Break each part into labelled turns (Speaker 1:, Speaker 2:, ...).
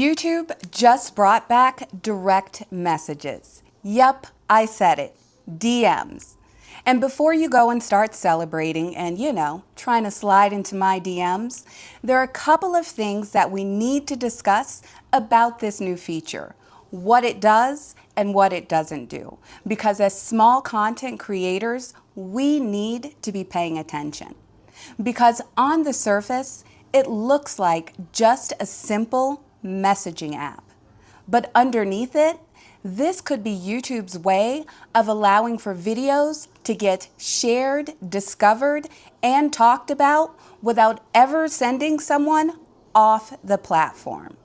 Speaker 1: YouTube just brought back direct messages. Yep, I said it, DMs. And before you go and start celebrating and, trying to slide into my DMs, there are a couple of things that we need to discuss about this new feature, what it does and what it doesn't do. Because as small content creators, we need to be paying attention. Because on the surface, it looks like just a simple messaging app. But underneath it, this could be YouTube's way of allowing for videos to get shared, discovered, and talked about without ever sending someone off the platform.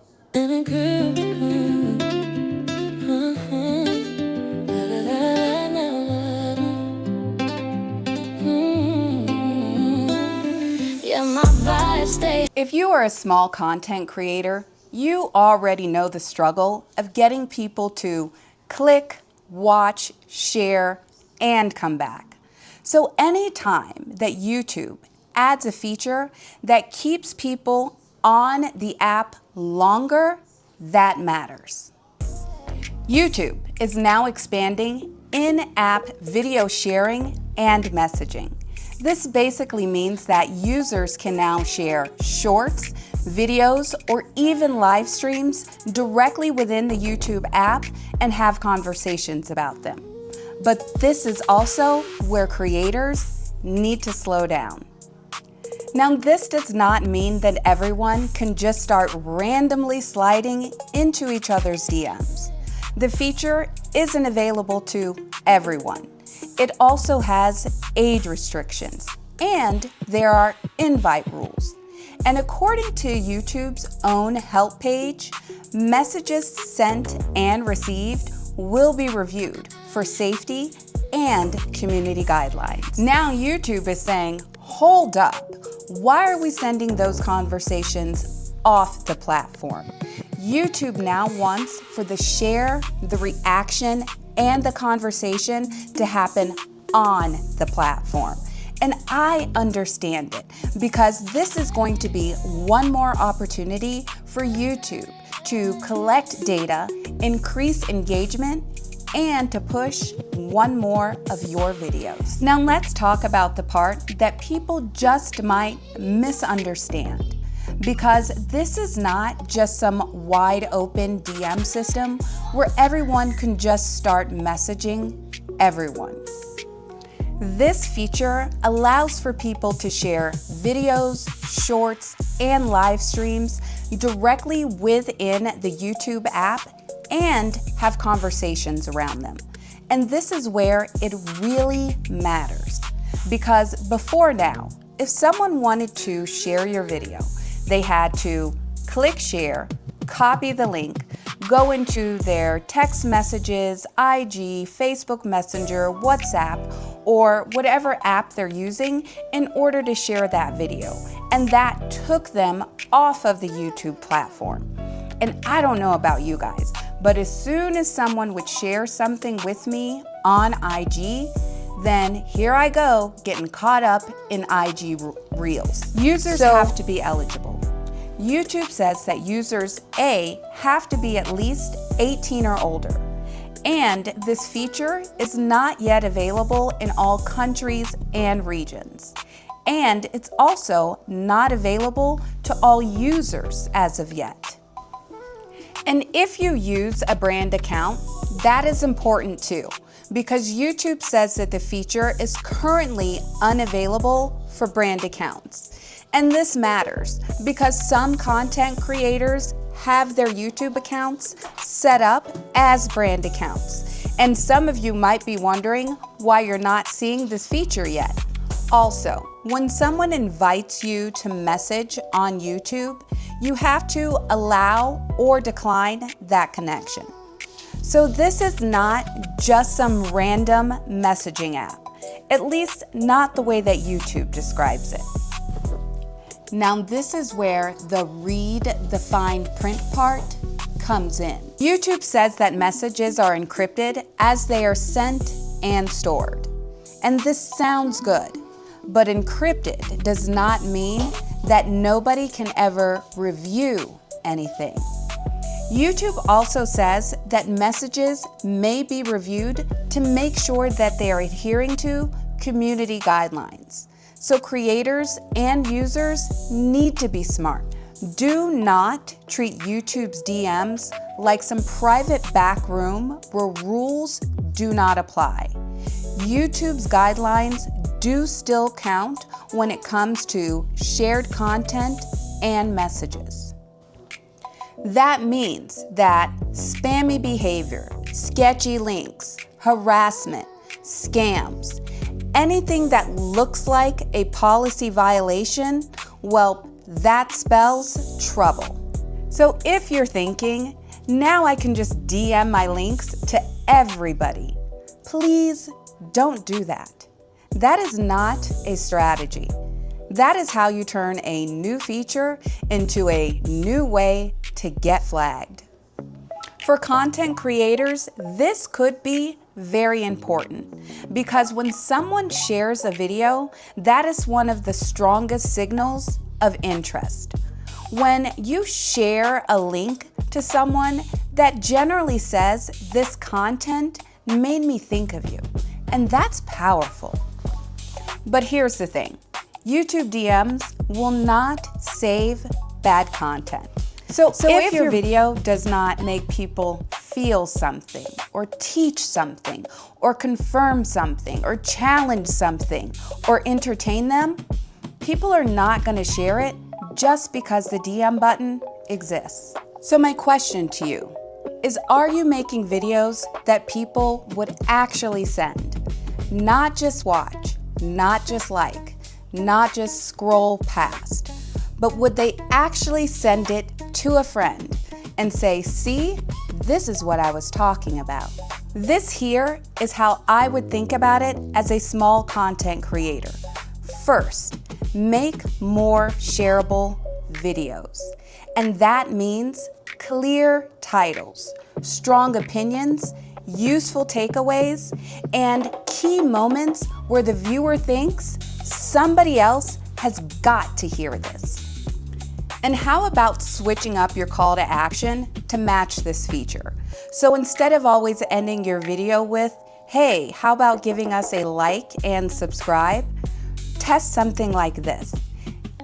Speaker 1: If you are a small content creator, you already know the struggle of getting people to click, watch, share, and come back. So anytime that YouTube adds a feature that keeps people on the app longer, that matters. YouTube is now expanding in-app video sharing and messaging. This basically means that users can now share shorts, videos, or even live streams directly within the YouTube app and have conversations about them. But this is also where creators need to slow down. Now, this does not mean that everyone can just start randomly sliding into each other's DMs. The feature isn't available to everyone. It also has age restrictions, and there are invite rules. And according to YouTube's own help page, messages sent and received will be reviewed for safety and community guidelines. Now YouTube is saying, hold up, why are we sending those conversations off the platform? YouTube now wants for the share, the reaction, and the conversation to happen on the platform. And I understand it because this is going to be one more opportunity for YouTube to collect data, increase engagement, and to push one more of your videos. Now let's talk about the part that people just might misunderstand. Because this is not just some wide open DM system where everyone can just start messaging everyone. This feature allows for people to share videos, shorts, and live streams directly within the YouTube app and have conversations around them. And this is where it really matters. Because before now, if someone wanted to share your video, they had to click share, copy the link, go into their text messages, IG, Facebook Messenger, WhatsApp, or whatever app they're using in order to share that video. And that took them off of the YouTube platform. And I don't know about you guys, but as soon as someone would share something with me on IG, then here I go, getting caught up in IG Reels. Users have to be eligible. YouTube says that users A, have to be at least 18 or older. And this feature is not yet available in all countries and regions. And it's also not available to all users as of yet. And if you use a brand account, that is important too, because YouTube says that the feature is currently unavailable for brand accounts. And this matters because some content creators have their YouTube accounts set up as brand accounts. And some of you might be wondering why you're not seeing this feature yet. Also, when someone invites you to message on YouTube, you have to allow or decline that connection. So this is not just some random messaging app, at least not the way that YouTube describes it. Now this is where the read the fine print part comes in. YouTube says that messages are encrypted as they are sent and stored. And this sounds good, but encrypted does not mean that nobody can ever review anything. YouTube also says that messages may be reviewed to make sure that they are adhering to community guidelines. So creators and users need to be smart. Do not treat YouTube's DMs like some private back room where rules do not apply. YouTube's guidelines do still count when it comes to shared content and messages. That means that spammy behavior, sketchy links, harassment, scams, anything that looks like a policy violation, well, that spells trouble. So if you're thinking, now I can just DM my links to everybody, please don't do that. That is not a strategy. That is how you turn a new feature into a new way to get flagged. For content creators, this could be very important because when someone shares a video, that is one of the strongest signals of interest. When you share a link to someone, that generally says, "This content made me think of you," and that's powerful. But here's the thing. YouTube DMs will not save bad content. So if your video does not make people feel something, or teach something, or confirm something, or challenge something, or entertain them, people are not going to share it just because the DM button exists. So my question to you is, are you making videos that people would actually send? Not just watch, not just like, not just scroll past, but would they actually send it to a friend and say, "See, this is what I was talking about." This here is how I would think about it as a small content creator. First, make more shareable videos. And that means clear titles, strong opinions, useful takeaways, and key moments where the viewer thinks somebody else has got to hear this. And how about switching up your call to action to match this feature? So instead of always ending your video with, "Hey, how about giving us a like and subscribe?" Test something like this.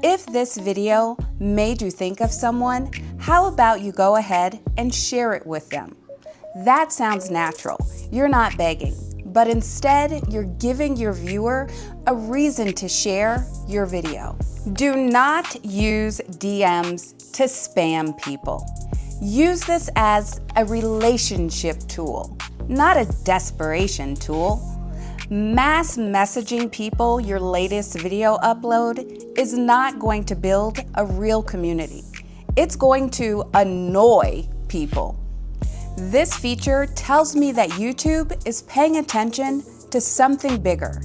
Speaker 1: If this video made you think of someone, how about you go ahead and share it with them? That sounds natural. You're not begging, but instead you're giving your viewer a reason to share your video. Do not use DMs to spam people. Use this as a relationship tool, not a desperation tool. Mass messaging people your latest video upload is not going to build a real community. It's going to annoy people. This feature tells me that YouTube is paying attention to something bigger.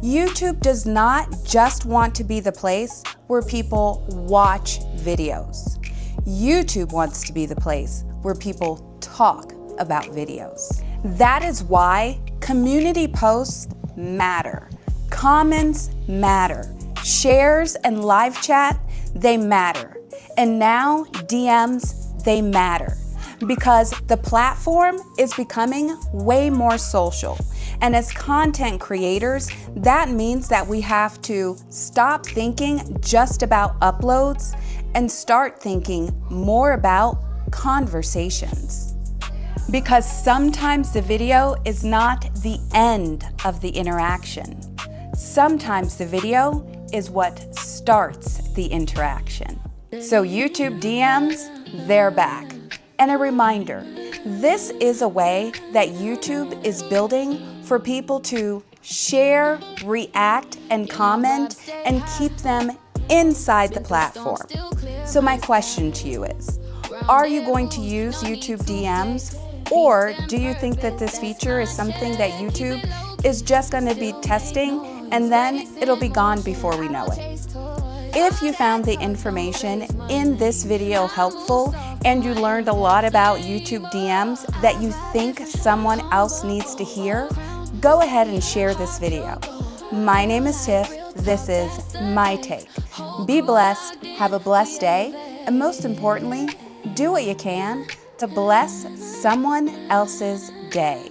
Speaker 1: YouTube does not just want to be the place where people watch videos. YouTube wants to be the place where people talk about videos. That is why community posts matter. Comments matter. Shares and live chat, they matter. And now DMs, they matter. Because the platform is becoming way more social. And as content creators, that means that we have to stop thinking just about uploads and start thinking more about conversations. Because sometimes the video is not the end of the interaction. Sometimes the video is what starts the interaction. So YouTube DMs, they're back. And a reminder, this is a way that YouTube is building for people to share, react, and comment, and keep them inside the platform. So my question to you is, are you going to use YouTube DMs, or do you think that this feature is something that YouTube is just going to be testing and then it'll be gone before we know it? If you found the information in this video helpful and you learned a lot about YouTube DMs that you think someone else needs to hear, go ahead and share this video. My name is Tiff. This is My Take. Be blessed, have a blessed day, and most importantly, do what you can to bless someone else's day.